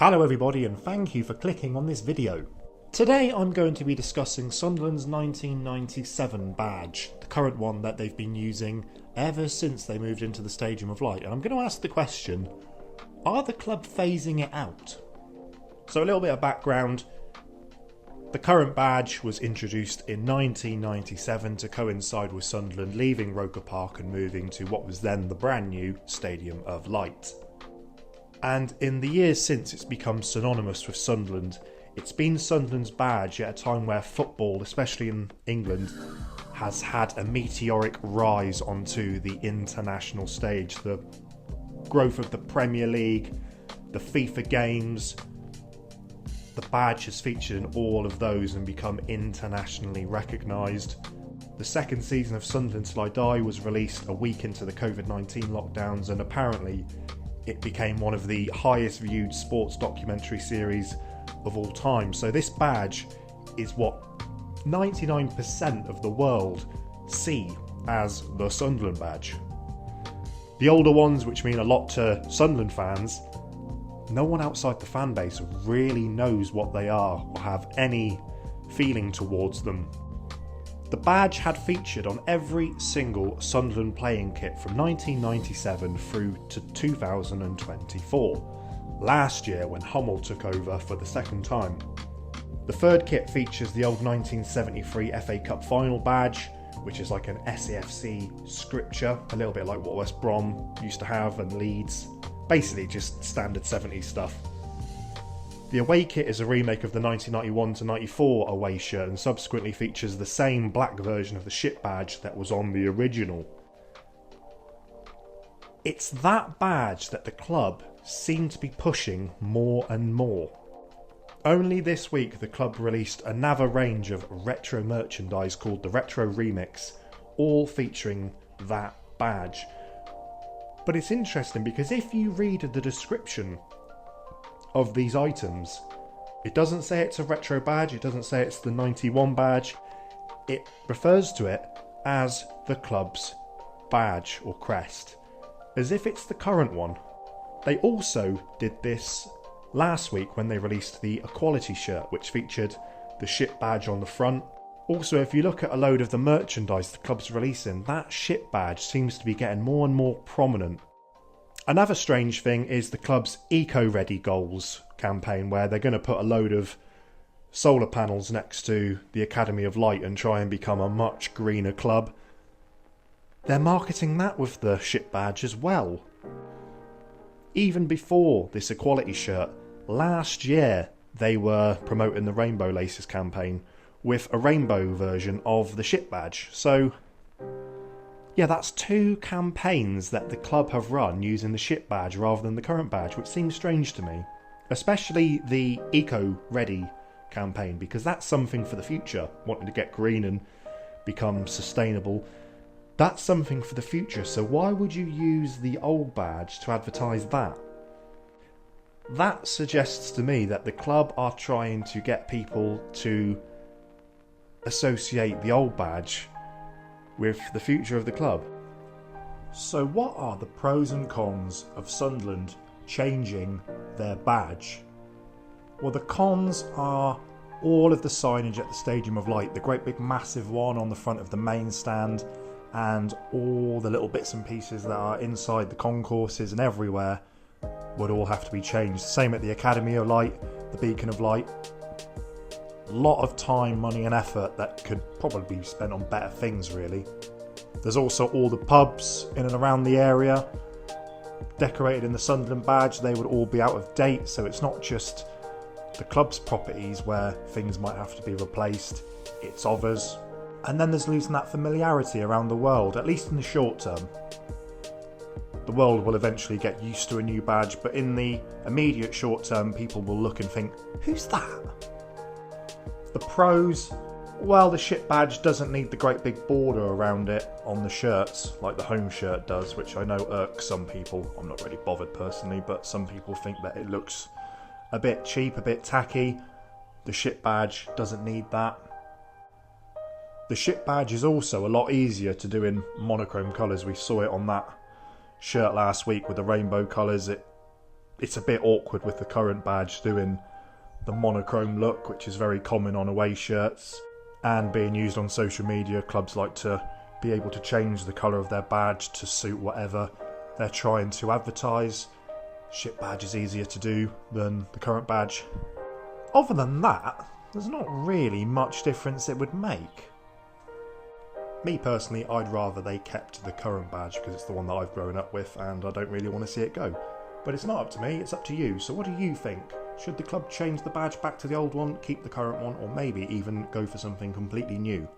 Hello everybody and thank you for clicking on this video. Today I'm going to be discussing Sunderland's 1997 badge, the current one that they've been using ever since they moved into the Stadium of Light, and I'm going to ask the question, are the club phasing it out? So a little bit of background, the current badge was introduced in 1997 to coincide with Sunderland leaving Roker Park and moving to what was then the brand new Stadium of Light. And in the years since, it's become synonymous with Sunderland. It's been Sunderland's badge at a time where football, especially in England, has had a meteoric rise onto the international stage. The growth of the Premier League, the FIFA games, the badge has featured in all of those and become internationally recognised. The second season of Sunderland Till I Die was released a week into the COVID-19 lockdowns, and apparently it became one of the highest viewed sports documentary series of all time. So this badge is what 99% of the world see as the Sunderland badge. The older ones, which mean a lot to Sunderland fans, no one outside the fan base really knows what they are or have any feeling towards them. The badge had featured on every single Sunderland playing kit from 1997 through to 2024, last year when Hummel took over for the second time. The third kit features the old 1973 FA Cup final badge, which is like an Safc scripture, a little bit like what West Brom used to have and Leeds, basically just standard 70s stuff. The away kit is a remake of the 1991-94 away shirt and subsequently features the same black version of the ship badge that was on the original. It's that badge that the club seem to be pushing more and more. Only this week the club released another range of retro merchandise called the Retro Remix, all featuring that badge. But it's interesting because if you read the description of these items, it doesn't say it's a retro badge, it doesn't say it's the 91 badge, it refers to it as the club's badge or crest, as if it's the current one. They also did this last week when they released the Equality shirt, which featured the ship badge on the front. Also, if you look at a load of the merchandise the club's releasing, that ship badge seems to be getting more and more prominent. Another strange thing is the club's Eco-Ready Goals campaign, where they're going to put a load of solar panels next to the Academy of Light and try and become a much greener club. They're marketing that with the ship badge as well. Even before this Equality shirt, last year they were promoting the Rainbow Laces campaign with a rainbow version of the ship badge. So yeah, that's two campaigns that the club have run using the ship badge rather than the current badge, which seems strange to me. Especially the Eco-Ready campaign, because that's something for the future, wanting to get green and become sustainable. That's something for the future, so why would you use the old badge to advertise that? That suggests to me that the club are trying to get people to associate the old badge with the future of the club. So what are the pros and cons of Sunderland changing their badge? Well, the cons are all of the signage at the Stadium of Light, the great big massive one on the front of the main stand, and all the little bits and pieces that are inside the concourses and everywhere would all have to be changed. Same at the Academy of Light, the Beacon of Light. A lot of time, money and effort that could probably be spent on better things, really. There's also all the pubs in and around the area decorated in the Sunderland badge. They would all be out of date, so it's not just the club's properties where things might have to be replaced, it's others. And then there's losing that familiarity around the world, at least in the short term. The world will eventually get used to a new badge, but in the immediate short term people will look and think, who's that? The pros, well, the ship badge doesn't need the great big border around it on the shirts like the home shirt does, which I know irks some people. I'm not really bothered personally, but some people think that it looks a bit cheap, a bit tacky. The ship badge doesn't need that. The ship badge is also a lot easier to do in monochrome colours. We saw it on that shirt last week with the rainbow colours. it's a bit awkward with the current badge doing the monochrome look, which is very common on away shirts, and being used on social media. Clubs like to be able to change the colour of their badge to suit whatever they're trying to advertise. Ship badge is easier to do than the current badge. Other than that, there's not really much difference it would make. Me personally, I'd rather they kept the current badge because it's the one that I've grown up with and I don't really want to see it go. But it's not up to me, it's up to you. So what do you think? Should the club change the badge back to the old one, keep the current one, or maybe even go for something completely new?